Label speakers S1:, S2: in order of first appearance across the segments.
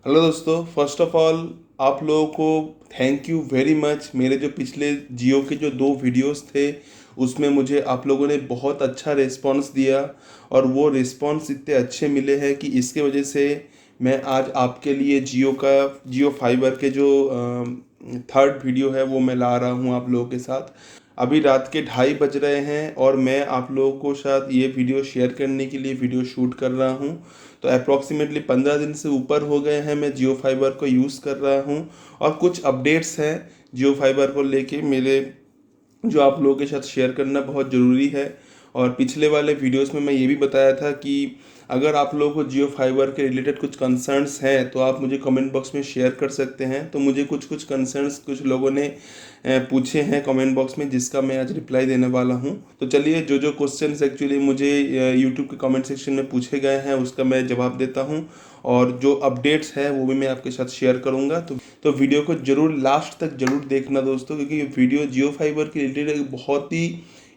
S1: Hello दोस्तों, first of all आप लोगों को थैंक यू वेरी मच। मेरे जो पिछले जियो के जो 2 वीडियोस थे उसमें मुझे आप लोगों ने बहुत अच्छा रिस्पांस दिया और वो रिस्पांस इतने अच्छे मिले हैं कि इसके वजह से मैं आज आपके लिए जियो फाइबर के जो थर्ड वीडियो है वो मैं ला रहा हूँ आप लोगों के साथ। अभी रात के 2:30 बज रहे हैं और मैं आप लोगों को साथ ये वीडियो शेयर करने के लिए वीडियो शूट कर रहा हूँ। तो अप्रॉक्सीमेटली 15 दिन से ऊपर हो गए हैं मैं जियो फाइबर को यूज़ कर रहा हूँ और कुछ अपडेट्स हैं जियो फाइबर को लेके मेरे, जो आप लोगों के साथ शेयर करना बहुत ज़रूरी है। और पिछले वाले वीडियोस में मैं ये भी बताया था कि अगर आप लोगों को जियो फाइबर के रिलेटेड कुछ कंसर्न्स हैं तो आप मुझे कमेंट बॉक्स में शेयर कर सकते हैं। तो मुझे कुछ कुछ कंसर्न्स कुछ लोगों ने पूछे हैं कमेंट बॉक्स में, जिसका मैं आज रिप्लाई देने वाला हूं। तो चलिए, जो जो क्वेश्चंस एक्चुअली मुझे यूट्यूब के कमेंट सेक्शन में पूछे गए हैं उसका मैं जवाब देता हूं और जो अपडेट्स है वो भी मैं आपके साथ शेयर करूंगा। तो वीडियो को जरूर लास्ट तक जरूर देखना दोस्तों, क्योंकि ये वीडियो जियो फाइबर के रिलेटेड एक बहुत ही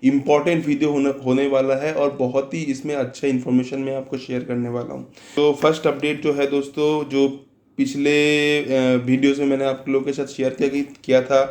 S1: इम्पॉर्टेंट वीडियो होने वाला है और बहुत ही इसमें अच्छा इन्फॉर्मेशन मैं आपको शेयर करने वाला हूँ। तो फर्स्ट अपडेट जो है दोस्तों, जो पिछले वीडियोस में मैंने आप लोगों के साथ शेयर किया था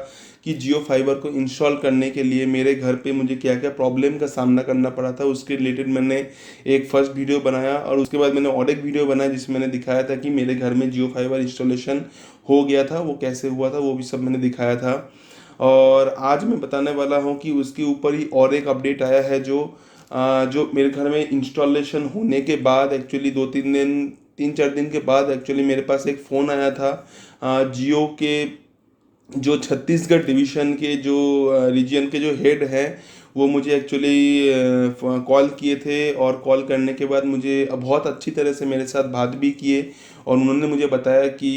S1: कि जियो फाइबर को इंस्टॉल करने के लिए मेरे घर पे मुझे क्या क्या प्रॉब्लम का सामना करना पड़ा था, उसके रिलेटेड मैंने एक फर्स्ट वीडियो बनाया और उसके बाद मैंने और एक वीडियो बनाया जिसमें मैंने दिखाया था कि मेरे घर में जियो फाइबर इंस्टॉलेशन हो गया था, वो कैसे हुआ था वो भी सब मैंने दिखाया था। और आज मैं बताने वाला हूँ कि उसके ऊपर ही और एक अपडेट आया है जो मेरे घर में इंस्टॉलेशन होने के बाद एक्चुअली 3-4 दिन के बाद एक्चुअली मेरे पास एक फ़ोन आया था जियो के जो छत्तीसगढ़ डिवीज़न के जो रीजन के जो हेड हैं, वो मुझे एक्चुअली कॉल किए थे और कॉल करने के बाद मुझे बहुत अच्छी तरह से मेरे साथ बात भी किए और उन्होंने मुझे बताया कि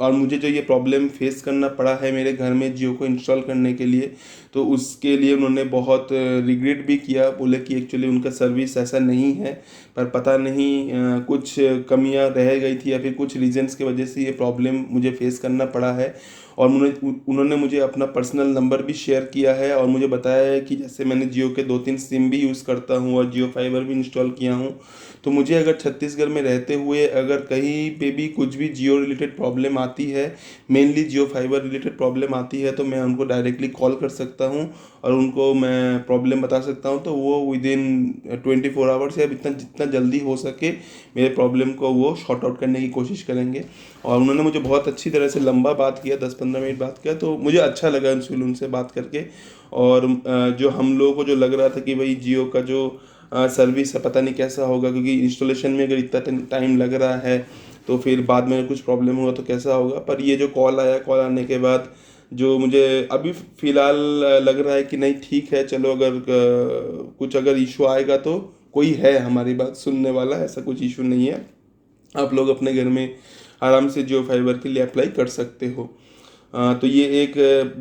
S1: और मुझे जो ये प्रॉब्लम फेस करना पड़ा है मेरे घर में जियो को इंस्टॉल करने के लिए, तो उसके लिए उन्होंने बहुत रिग्रेट भी किया। बोले कि एक्चुअली उनका सर्विस ऐसा नहीं है, पर पता नहीं कुछ कमियां रह गई थी या फिर कुछ रीजंस की वजह से ये प्रॉब्लम मुझे फेस करना पड़ा है। और उन्होंने मुझे अपना पर्सनल नंबर भी शेयर किया है और मुझे बताया है कि जैसे मैंने जियो के 2-3 सिम भी यूज़ करता हूँ और जियो फाइबर भी इंस्टॉल किया हूँ, तो मुझे अगर छत्तीसगढ़ में रहते हुए अगर कहीं पे भी कुछ भी जियो रिलेटेड प्रॉब्लम आती है, मेनली जियो फाइबर रिलेटेड प्रॉब्लम आती है, तो मैं उनको डायरेक्टली कॉल कर सकता हूँ और उनको मैं प्रॉब्लम बता सकता हूँ। तो वो विद इन 24 आवर्स या इतना जितना जल्दी हो सके मेरे प्रॉब्लम को वो शॉर्ट आउट करने की कोशिश करेंगे। और उन्होंने मुझे बहुत अच्छी तरह से लंबा बात किया, 10-15 मिनट बात किया, तो मुझे अच्छा लगा उनसे बात करके। और जो हम लोगों को जो लग रहा था कि भाई जियो का जो सर्विस है पता नहीं कैसा होगा, क्योंकि इंस्टॉलेशन में अगर इतना टाइम लग रहा है तो फिर बाद में कुछ प्रॉब्लम हुआ तो कैसा होगा। पर ये जो कॉल आया, कॉल आने के बाद जो मुझे अभी फ़िलहाल लग रहा है कि नहीं ठीक है, चलो अगर कुछ अगर इशू आएगा तो कोई है हमारी बात सुनने वाला, ऐसा कुछ इशू नहीं है। आप लोग अपने घर में आराम से जियो फाइबर के लिए अप्लाई कर सकते हो। तो ये एक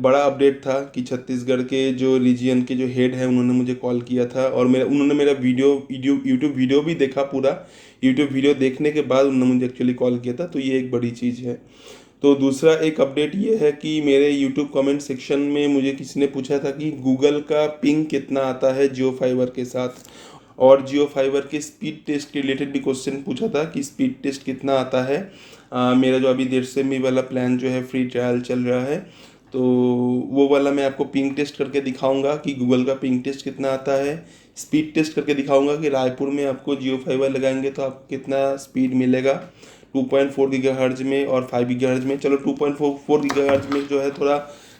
S1: बड़ा अपडेट था कि छत्तीसगढ़ के जो रीजियन के जो हेड है उन्होंने मुझे कॉल किया था और उन्होंने मेरा यूट्यूब वीडियो भी देखा पूरा। यूट्यूब वीडियो देखने के बाद उन्होंने मुझे एक्चुअली कॉल किया था, तो ये एक बड़ी चीज़ है। तो दूसरा एक अपडेट ये है कि मेरे यूट्यूब कमेंट सेक्शन में मुझे किसी ने पूछा था कि गूगल का पिंग कितना आता है जियो फाइबर के साथ, और जियो फाइबर के स्पीड टेस्ट के रिलेटेड भी क्वेश्चन पूछा था कि स्पीड टेस्ट कितना आता है। मेरा जो अभी 1.5 MB वाला प्लान जो है फ्री ट्रायल चल रहा है, तो वो वाला मैं आपको पिंग टेस्ट करके दिखाऊंगा कि गूगल का पिंग टेस्ट कितना आता है। स्पीड टेस्ट करके दिखाऊंगा कि रायपुर में आपको जियो फाइबर लगाएंगे तो आपको कितना स्पीड मिलेगा 2.4 गीगाहर्ट्ज में और 5 गीगाहर्ट्ज में। चलो 2.4 गीगाहर्ट्ज में जो है थोड़ा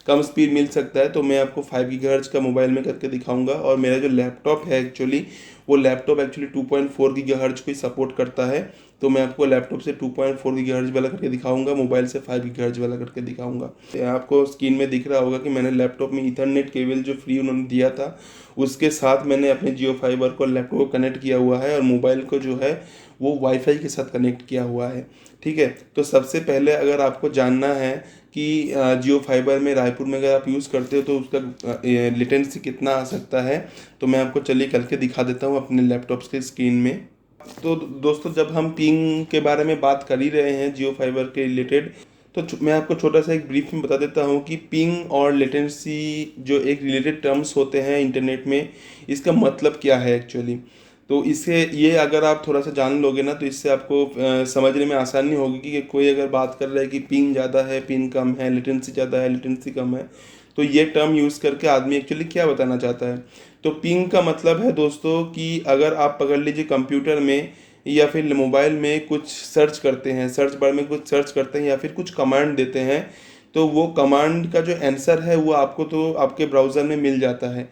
S1: कम स्पीड मिल सकता है, तो मैं आपको 5 गीगाहर्ट्ज का मोबाइल में करके दिखाऊंगा। और मेरा जो लैपटॉप है एक्चुअली, वो लैपटॉप एक्चुअली 2.4 गीगाहर्ट्ज को ही सपोर्ट करता है, तो मैं आपको लैपटॉप से 2.4 गीगाहर्ट्ज वाला करके दिखाऊंगा, मोबाइल से 5 गीगाहर्ट्ज वाला करके दिखाऊंगा। आपको स्क्रीन में दिख रहा होगा कि मैंने लैपटॉप में ईथरनेट केबल जो फ्री उन्होंने दिया था उसके साथ मैंने अपने जियो फाइबर को लैपटॉप को कनेक्ट किया हुआ है और मोबाइल को जो है वो वाईफाई के साथ कनेक्ट किया हुआ है। ठीक है, तो सबसे पहले अगर आपको जानना है कि जियो फाइबर में रायपुर में अगर आप यूज़ करते हो तो उसका लेटेंसी कितना आ सकता है, तो मैं आपको चलिए करके दिखा देता हूँ अपने लैपटॉप के स्क्रीन में। तो दोस्तों, जब हम पिंग के बारे में बात कर ही रहे हैं जियो फाइबर के रिलेटेड, तो मैं आपको छोटा सा एक ब्रीफ में बता देता हूँ कि पिंग और लेटेंसी जो एक रिलेटेड टर्म्स होते हैं इंटरनेट में, इसका मतलब क्या है एक्चुअली। तो इससे ये अगर आप थोड़ा सा जान लोगे ना तो इससे आपको समझने में आसानी होगी कि कोई अगर बात कर रहा है कि पिंग ज़्यादा है, पिंग कम है, लेटेंसी ज़्यादा है, लेटेंसी कम है, तो ये टर्म यूज़ करके आदमी एक्चुअली क्या बताना चाहता है। तो पिंग का मतलब है दोस्तों कि अगर आप पकड़ लीजिए कंप्यूटर में या फिर मोबाइल में कुछ सर्च करते हैं, सर्च बार में कुछ सर्च करते हैं या फिर कुछ कमांड देते हैं, तो वो कमांड का जो आंसर है वो आपको तो आपके ब्राउज़र में मिल जाता है।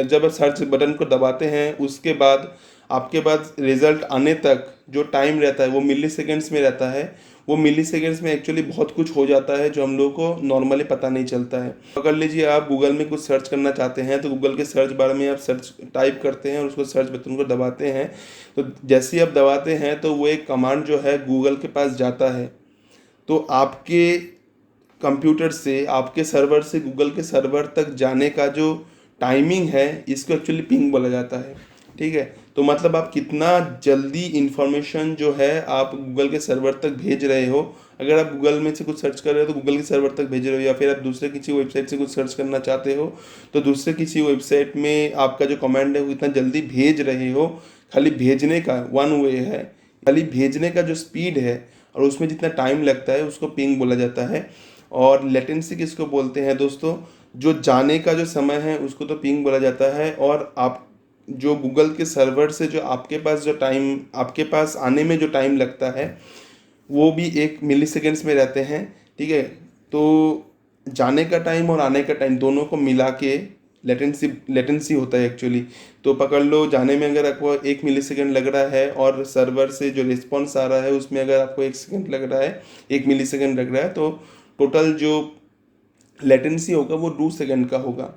S1: जब आप सर्च बटन को दबाते हैं उसके बाद आपके पास रिजल्ट आने तक जो टाइम रहता है वो मिली सेकेंड्स में रहता है। वो मिली सेकेंड्स में एक्चुअली बहुत कुछ हो जाता है जो हम लोग को नॉर्मली पता नहीं चलता है। पकड़ लीजिए आप गूगल में कुछ सर्च करना चाहते हैं तो गूगल के सर्च बार में आप सर्च टाइप करते हैं और उसको सर्च बटन को दबाते हैं, तो जैसे ही आप दबाते हैं तो वो एक कमांड जो है गूगल के पास जाता है। तो आपके कंप्यूटर से, आपके सर्वर से गूगल के सर्वर तक जाने का जो टाइमिंग है इसको एक्चुअली पिंग बोला जाता है। ठीक है, तो मतलब आप कितना जल्दी इंफॉर्मेशन जो है आप गूगल के सर्वर तक भेज रहे हो। अगर आप गूगल में से कुछ सर्च कर रहे हो तो गूगल के सर्वर तक भेज रहे हो, या फिर आप दूसरे किसी वेबसाइट से कुछ सर्च करना चाहते हो तो दूसरे किसी वेबसाइट में आपका जो कमांड है वो इतना जल्दी भेज रहे हो। खाली भेजने का वन वे है, खाली भेजने का जो स्पीड है और उसमें जितना टाइम लगता है उसको पिंग बोला जाता है। और लेटेंसी किसको बोलते हैं दोस्तों, जो जाने का जो समय है उसको तो पिंग बोला जाता है। और आप जो गूगल के सर्वर से जो आपके पास जो टाइम, आपके पास आने में जो टाइम लगता है वो भी 1 मिली सेकेंड्स में रहते हैं। ठीक है, तो जाने का टाइम और आने का टाइम दोनों को मिला के लेटेंसी होता है एक्चुअली। तो पकड़ लो जाने में अगर आपको 1 मिली सेकेंड लग रहा है और सर्वर से जो रिस्पॉन्स आ रहा है उसमें अगर आपको 1 सेकेंड लग रहा है, 1 मिली सेकेंड लग रहा है, तो टोटल जो लेटेंसी होगा वो 2 सेकंड का होगा।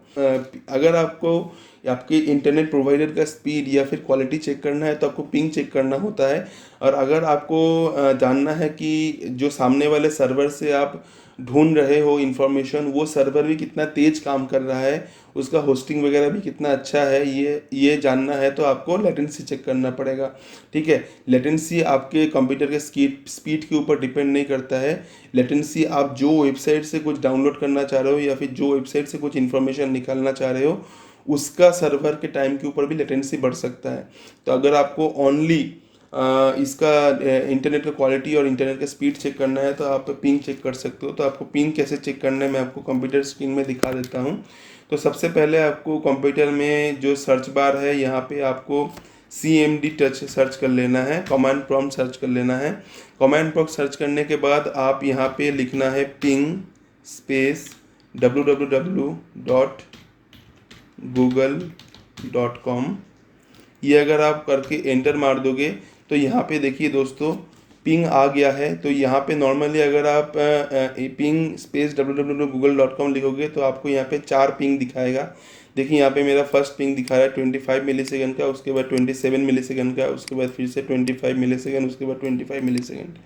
S1: अगर आपको आपके इंटरनेट प्रोवाइडर का स्पीड या फिर क्वालिटी चेक करना है तो आपको पिंग चेक करना होता है। और अगर आपको जानना है कि जो सामने वाले सर्वर से आप ढूंढ रहे हो इंफॉर्मेशन वो सर्वर भी कितना तेज काम कर रहा है, उसका होस्टिंग वगैरह भी कितना अच्छा है, ये जानना है तो आपको लेटेंसी चेक करना पड़ेगा। ठीक है, लेटेंसी आपके कंप्यूटर के स्पीड के ऊपर डिपेंड नहीं करता है। लेटेंसी आप जो वेबसाइट से कुछ डाउनलोड करना चाह रहे हो या फिर जो वेबसाइट से कुछ इन्फॉर्मेशन निकालना चाह रहे हो उसका सर्वर के टाइम के ऊपर भी लेटेंसी बढ़ सकता है। तो अगर आपको ओनली इसका इंटरनेट का क्वालिटी और इंटरनेट का स्पीड चेक करना है तो आप पिंग चेक कर सकते हो। तो आपको पिंग कैसे चेक करना है मैं आपको कंप्यूटर स्क्रीन में दिखा देता हूँ। तो सबसे पहले आपको कंप्यूटर में जो सर्च बार है यहाँ पे आपको CMD टच सर्च कर लेना है, कमांड प्रॉम्प्ट सर्च कर लेना है। कमांड प्रॉम्प्ट सर्च करने के बाद आप यहाँ पे लिखना है पिंग स्पेस www.google.com। ये अगर आप करके एंटर मार दोगे तो यहाँ पे देखिए दोस्तों पिंग आ गया है। तो यहाँ पे नॉर्मली अगर आप पिंग स्पेस www.google.com लिखोगे तो आपको यहाँ पे 4 पिंग दिखाएगा। देखिए यहाँ पे मेरा फर्स्ट पिंग दिखा रहा है 25 मिलीसेकंड का, उसके बाद 27 मिलीसेकंड का, उसके बाद फिर से 25 मिलीसेकंड, उसके बाद 25 मिलीसेकंड।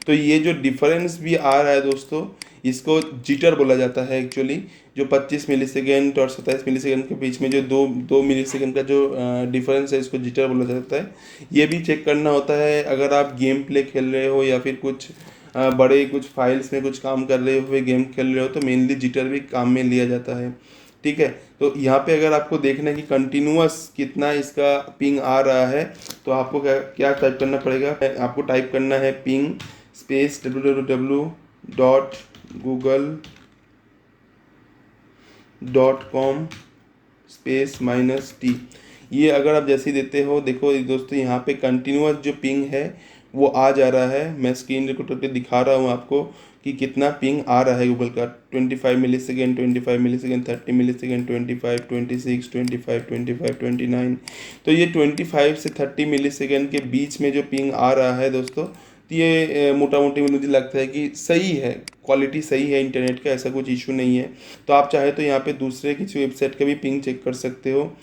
S1: तो ये जो डिफरेंस भी आ रहा है दोस्तों इसको जिटर बोला जाता है एक्चुअली। जो 25 मिलीसेकंड और 27 मिलीसेकंड के बीच में जो दो मिलीसेकंड का जो डिफरेंस है इसको जिटर बोला जाता है। ये भी चेक करना होता है अगर आप गेम प्ले खेल रहे हो या फिर कुछ बड़े कुछ फाइल्स में कुछ काम कर रहे हो, गेम खेल रहे हो, तो मेनली जिटर भी काम में लिया जाता है। ठीक है, तो यहाँ पे अगर आपको देखना है कि कंटिन्यूअस कितना इसका पिंग आ रहा है तो आपको क्या क्या टाइप करना पड़ेगा, आपको टाइप करना है ping space www.google.com space -t। ये अगर आप जैसे ही देते हो देखो दोस्तों यहाँ पे कंटिन्यूअस जो पिंग है वो आ जा रहा है। मैं स्क्रीन रिकॉर्डर पे दिखा रहा हूँ आपको कि कितना पिंग आ रहा है गूगल का। 25 मिलीसेकंड, 25 मिलीसेकंड, 30 मिलीसेकंड, 25, 26, 25, 25, 29। तो ये 25 से 30 मिलीसेकंड के बीच में जो पिंग आ रहा है दोस्तों, तो ये मोटा मोटी मुझे लगता है कि सही है, क्वालिटी सही है इंटरनेट का, ऐसा कुछ इशू नहीं है। तो आप चाहे तो यहाँ पे दूसरे किसी वेबसाइट का भी पिंग चेक कर सकते हो।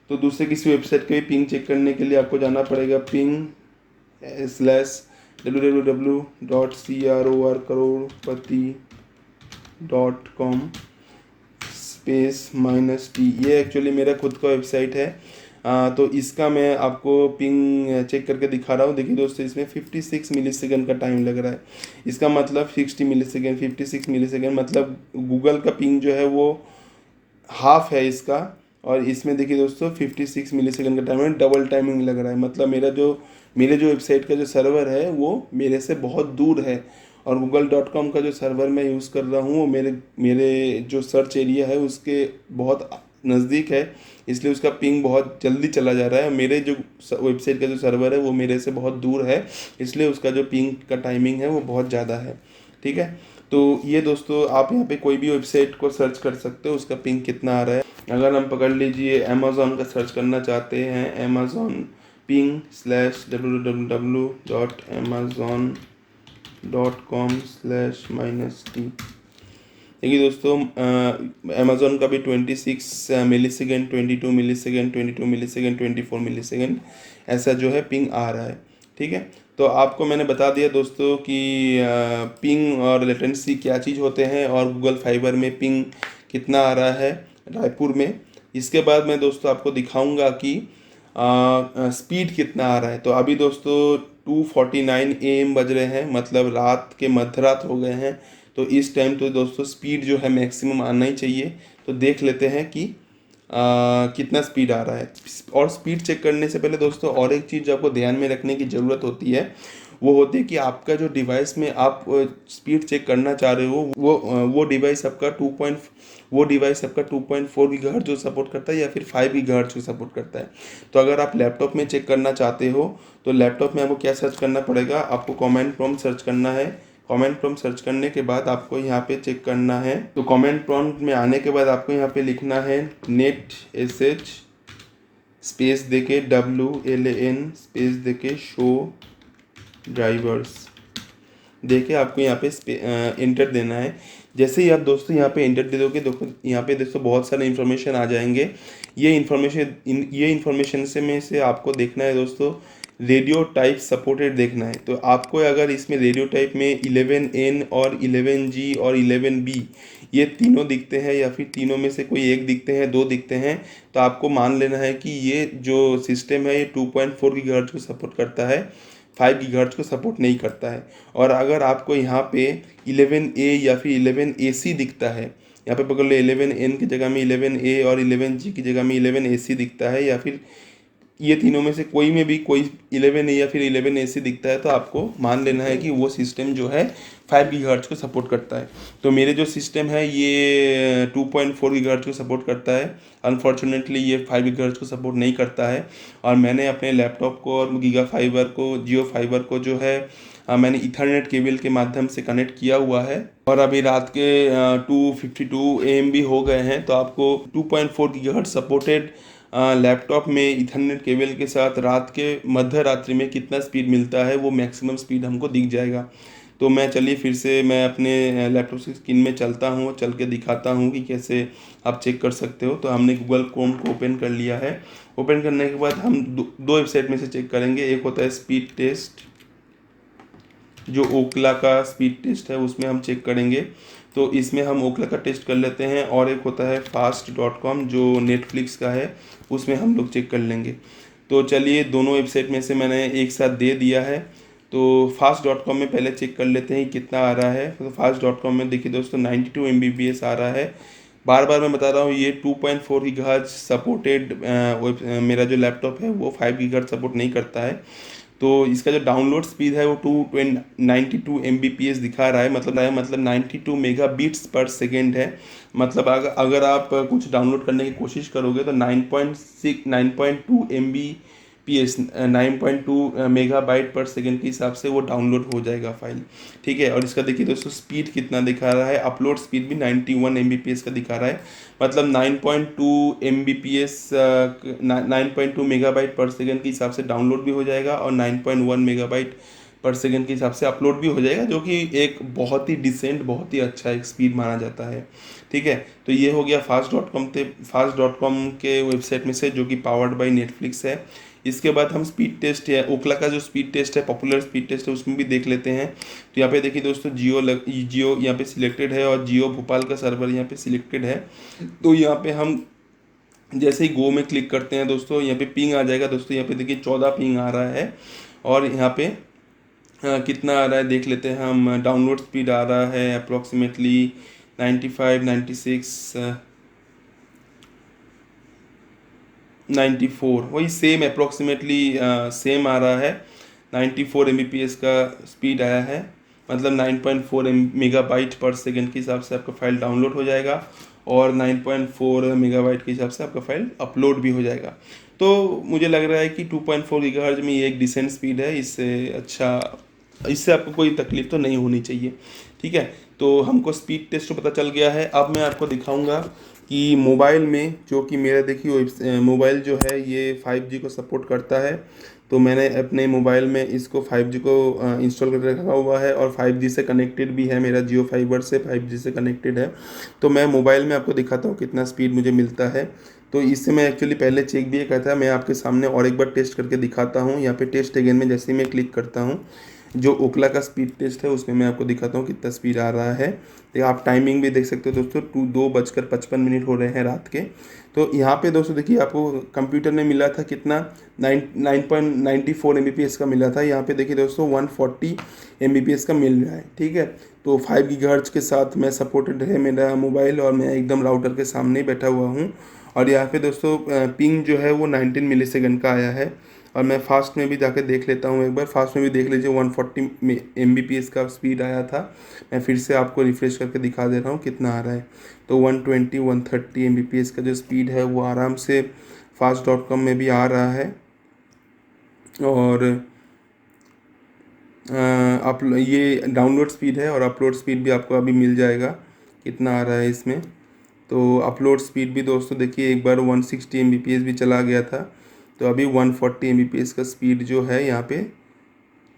S1: तो दूसरे किसी वेबसाइट का भी पिंग चेक करने के लिए आपको जाना पड़ेगा ping/www.crorkrodpati.com स्पेस -t। ये एक्चुअली मेरा खुद का वेबसाइट है। तो इसका मैं आपको पिंग चेक करके दिखा रहा हूँ। देखिए दोस्तों इसमें 56 मिलीसेकंड का टाइम लग रहा है। इसका मतलब 60 मिलीसेकंड, 56 मिलीसेकंड मतलब गूगल का पिंग जो है वो हाफ है इसका और इसमें देखिए दोस्तों 56 मिली सेकेंड का टाइमिंग, डबल टाइमिंग लग रहा है। मतलब मेरे जो वेबसाइट का जो सर्वर है वो मेरे से बहुत दूर है, और google.com का जो सर्वर मैं यूज़ कर रहा हूँ वो मेरे मेरे जो सर्च एरिया है उसके बहुत नज़दीक है, इसलिए उसका पिंग बहुत जल्दी चला जा रहा है। मेरे जो वेबसाइट का जो सर्वर है वो मेरे से बहुत दूर है, इसलिए उसका जो पिंग का टाइमिंग है वो बहुत ज़्यादा है। ठीक है, तो ये दोस्तों आप यहाँ पे कोई भी वेबसाइट को सर्च कर सकते हो, उसका पिंग कितना आ रहा है। अगर हम पकड़ लीजिए अमेज़ॉन का सर्च करना चाहते हैं, अमेज़ॉन पिंग www.amazon.com/-t। देखिए दोस्तों अमेज़ॉन का भी 26 मिली सेकेंड, 22 मिली सेकेंड, 22 मिली सेकेंड, 24 मिली सेकेंड ऐसा जो है पिंग आ रहा है। ठीक है, तो आपको मैंने बता दिया दोस्तों कि पिंग और लेटेंसी क्या चीज़ होते हैं, और गूगल फाइबर में पिंग कितना आ रहा है रायपुर में। इसके बाद मैं दोस्तों आपको दिखाऊंगा कि स्पीड कितना आ रहा है। तो अभी दोस्तों 2:49 AM बज रहे हैं, मतलब रात के मध्य रात हो गए हैं। तो इस टाइम तो दोस्तों स्पीड जो है मैक्सिमम आना ही चाहिए। तो देख लेते हैं कि कितना स्पीड आ रहा है। और स्पीड चेक करने से पहले दोस्तों और एक चीज़ आपको ध्यान में रखने की ज़रूरत होती है, वो होती है कि आपका जो डिवाइस में आप स्पीड चेक करना चाह रहे हो वो डिवाइस आपका 2.4 गीगाहर्ट्ज़ जो सपोर्ट करता है या फिर 5 गीगाहर्ट्ज़ जो सपोर्ट करता है। तो अगर आप लैपटॉप में चेक करना चाहते हो तो लैपटॉप में आपको क्या सर्च करना पड़ेगा, आपको कमेंट प्रॉम्प्ट सर्च करना है। कमेंट प्रॉम्प्ट सर्च करने के बाद आपको यहाँ पे चेक करना है। तो कमेंट प्रॉम्प्ट में आने के बाद आपको यहाँ पे लिखना है नेट SH स्पेस देके WLAN स्पेस देके शो ड्राइवर्स देके आपको यहाँ पे इंटर देना है। जैसे ही आप दोस्तों यहाँ पे इंटर दे दोगे, देखो यहाँ पे दोस्तों बहुत सारे इन्फॉर्मेशन आ जाएंगे। ये इन्फॉर्मेशन से आपको देखना है दोस्तों रेडियो टाइप सपोर्टेड देखना है। तो आपको अगर इसमें रेडियो टाइप में 11N और 11G और 11B ये तीनों दिखते हैं, या फिर तीनों में से कोई एक दिखते हैं, दो दिखते हैं, तो आपको मान लेना है कि ये जो सिस्टम है ये 2.4 गीगाहर्ट्ज़ को सपोर्ट करता है, 5 गीगाहर्ट्ज़ को सपोर्ट नहीं करता है। और अगर आपको यहाँ पे 11A या फिर 11AC दिखता है, यहाँ पे पकड़ लो 11N की जगह में 11A और 11G की जगह में 11AC दिखता है, या फिर ये तीनों में से कोई में भी कोई 11A या फिर 11AC दिखता है, तो आपको मान लेना है कि वो सिस्टम जो है 5 गीगाहर्ट्ज़ को सपोर्ट करता है। तो मेरे जो सिस्टम है ये 2.4 गीगाहर्ट्ज़ को सपोर्ट करता है। अनफॉर्चुनेटली ये 5 गीगाहर्ट्ज़ को सपोर्ट नहीं करता है, और मैंने अपने लैपटॉप को और गीगा फाइबर को, जियो फाइबर को जो है मैंने इथरनेट केबल के माध्यम से कनेक्ट किया हुआ है। और अभी रात के 2:52 AM भी हो गए हैं। तो आपको 2.4 गीगाहर्ट्ज़ सपोर्टेड लैपटॉप में इथरनेट केबल के साथ रात के मध्य रात्रि में कितना स्पीड मिलता है वो मैक्सिमम स्पीड हमको दिख जाएगा। तो चलिए फिर से मैं अपने लैपटॉप की स्क्रीन में चलता हूँ, चल के दिखाता हूँ कि कैसे आप चेक कर सकते हो। तो हमने गूगल क्रोम को ओपन कर लिया है। ओपन करने के बाद हम दो वेबसाइट में से चेक करेंगे। एक होता है स्पीड टेस्ट, जो ओकला का स्पीड टेस्ट है उसमें हम चेक करेंगे। तो इसमें हम ओकला का टेस्ट कर लेते हैं। और एक होता है fast.com जो नेटफ्लिक्स का है, उसमें हम लोग चेक कर लेंगे। तो चलिए दोनों वेबसाइट में से मैंने एक साथ दे दिया है। तो fast.com में पहले चेक कर लेते हैं कितना आ रहा है। तो fast.com में देखिए दोस्तों 92 Mbps आ रहा है। बार बार मैं बता रहा हूँ ये 2.4 गीगाहर्ट्ज़ सपोर्टेड मेरा जो लैपटॉप है वो 5 गीगाहर्ट्ज़ सपोर्ट नहीं करता है। तो इसका जो डाउनलोड स्पीड है वो 292 Mbps दिखा रहा है, मतलब 92 मेगाबिट्स पर सेकेंड है। मतलब अगर आप कुछ डाउनलोड करने की कोशिश करोगे तो 9.2 Mbps 9.2 मेगाबाइट पर सेकेंड के हिसाब से वो डाउनलोड हो जाएगा फाइल। ठीक है, और इसका देखिए दोस्तों स्पीड कितना दिखा रहा है। अपलोड स्पीड भी 91 Mbps का दिखा रहा है, मतलब 9.2 Mbps 9.2 मेगाबाइट पर सेकेंड के हिसाब से डाउनलोड भी हो जाएगा, और 9.1 मेगाबाइट पर सेकेंड के हिसाब से अपलोड भी हो जाएगा, जो कि एक बहुत ही डिसेंट, बहुत ही अच्छा एक स्पीड माना जाता है। ठीक है, तो ये हो गया fast.com के वेबसाइट में से, जो कि पावर्ड बाय नेटफ्लिक्स है। इसके बाद हम स्पीड टेस्ट है, ओकला का जो स्पीड टेस्ट है, पॉपुलर स्पीड टेस्ट है, उसमें भी देख लेते हैं। तो यहाँ पे देखिए दोस्तों जियो यहाँ पे सिलेक्टेड है, और जियो भोपाल का सर्वर यहाँ पे सिलेक्टेड है। तो यहाँ पे हम जैसे ही गो में क्लिक करते हैं दोस्तों, यहाँ पे पिंग आ जाएगा दोस्तों। यहाँ पे देखिए 14 पिंग आ रहा है। और यहाँ पे कितना आ रहा है देख लेते हैं हम। डाउनलोड स्पीड आ रहा है अप्रोक्सीमेटली 95 96 94 वही सेम अप्रोक्सीमेटली सेम आ रहा है। 94 Mbps का स्पीड आया है, मतलब 9.4 मेगाबाइट पर सेकेंड के हिसाब से आपका फाइल डाउनलोड हो जाएगा और 9.4 मेगाबाइट के हिसाब से आपका फाइल अपलोड भी हो जाएगा। तो मुझे लग रहा है कि 2.4 गीगाहर्ट्ज़ में ये एक डिसेंट स्पीड है। इससे अच्छा, इससे आपको कोई तकलीफ तो नहीं होनी चाहिए। ठीक है, तो हमको स्पीड टेस्ट तो पता चल गया है। अब मैं आपको दिखाऊंगा कि मोबाइल में, जो कि मेरा देखिए मोबाइल जो है ये 5G को सपोर्ट करता है। तो मैंने अपने मोबाइल में इसको 5G को इंस्टॉल करके रखा हुआ है और 5G से कनेक्टेड भी है, मेरा जियो फाइबर से 5G से कनेक्टेड है। तो मैं मोबाइल में आपको दिखाता हूँ कितना स्पीड मुझे मिलता है। तो इससे मैं एक्चुअली पहले चेक भी किया था, मैं आपके सामने और एक बार टेस्ट करके दिखाता हूँ। यहाँ पे टेस्ट अगेन में जैसे ही मैं क्लिक करता हूँ, जो ओखला का स्पीड टेस्ट है उसमें मैं आपको दिखाता हूँ कितना स्पीड आ रहा है। तो आप टाइमिंग भी देख सकते हो दोस्तों, 2:55 हो रहे हैं रात के। तो यहाँ पे दोस्तों देखिए, आपको कंप्यूटर में मिला था कितना, 9.94 Mbps का मिला था। यहाँ पे देखिए दोस्तों 140 Mbps का मिल रहा है। ठीक है, तो 5 गीगाहर्ट्ज़ के साथ मैं सपोर्टेड है मेरा मोबाइल, और मैं एकदम राउटर के सामने बैठा हुआ हूँ। और यहाँ पे दोस्तों पिंग जो है वो 19 मिलीसेकंड का आया है। और मैं फास्ट में भी जाकर देख लेता हूँ, एक बार फास्ट में भी देख लीजिए, 140 Mbps का स्पीड आया था। मैं फिर से आपको रिफ्रेश करके दिखा दे रहा हूँ कितना आ रहा है। तो 120 130 Mbps का जो स्पीड है वो आराम से fast.com में भी आ रहा है। और आप ये डाउनलोड स्पीड है और अपलोड स्पीड भी आपको अभी मिल जाएगा कितना आ रहा है इसमें। तो अपलोड स्पीड भी दोस्तों देखिए, एक बार 160 Mbps भी चला गया था, तो अभी 140 Mbps का स्पीड जो है यहाँ पे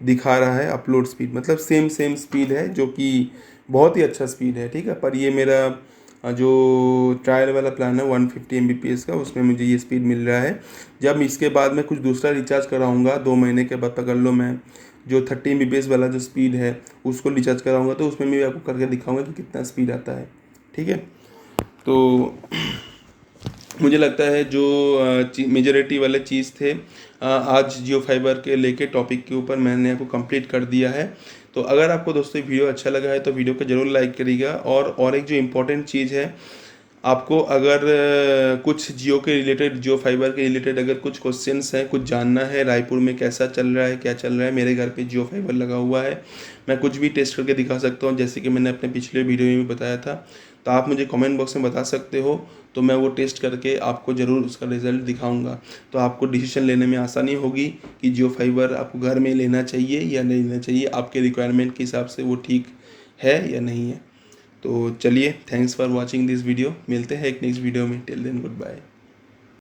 S1: दिखा रहा है अपलोड स्पीड। मतलब सेम स्पीड है, जो कि बहुत ही अच्छा स्पीड है। ठीक है, पर ये मेरा जो ट्रायल वाला प्लान है 150 Mbps का, उसमें मुझे ये स्पीड मिल रहा है। जब इसके बाद मैं कुछ दूसरा रिचार्ज कराऊंगा 2 महीने के बाद, पकड़ लो, मैं जो 30 Mbps वाला जो स्पीड है उसको रिचार्ज कराऊंगा, तो उसमें भी आपको करके दिखाऊंगा कि कितना स्पीड आता है। ठीक है, तो मुझे लगता है जो मेजॉरिटी वाले चीज़ थे आज जियो फाइबर के लेके टॉपिक के ऊपर मैंने आपको कंप्लीट कर दिया है। तो अगर आपको दोस्तों वीडियो अच्छा लगा है तो वीडियो को ज़रूर लाइक करिएगा। और एक जो इम्पोर्टेंट चीज़ है, आपको अगर कुछ जियो के रिलेटेड, जियो फाइबर के रिलेटेड अगर कुछ क्वेश्चंस हैं, कुछ जानना है, रायपुर में कैसा चल रहा है, क्या चल रहा है, मेरे घर पे जियो फाइबर लगा हुआ है, मैं कुछ भी टेस्ट करके दिखा सकता हूँ, जैसे कि मैंने अपने पिछले वीडियो में भी बताया था। तो आप मुझे कमेंट बॉक्स में बता सकते हो, तो मैं वो टेस्ट करके आपको ज़रूर उसका रिज़ल्ट दिखाऊंगा। तो आपको डिसीजन लेने में आसानी होगी कि जियो फाइबर आपको घर में लेना चाहिए या नहीं लेना चाहिए, आपके रिक्वायरमेंट के हिसाब से वो ठीक है या नहीं है। तो चलिए, thanks for watching this video. मिलते हैं एक नेक्स्ट वीडियो में। Till then good bye.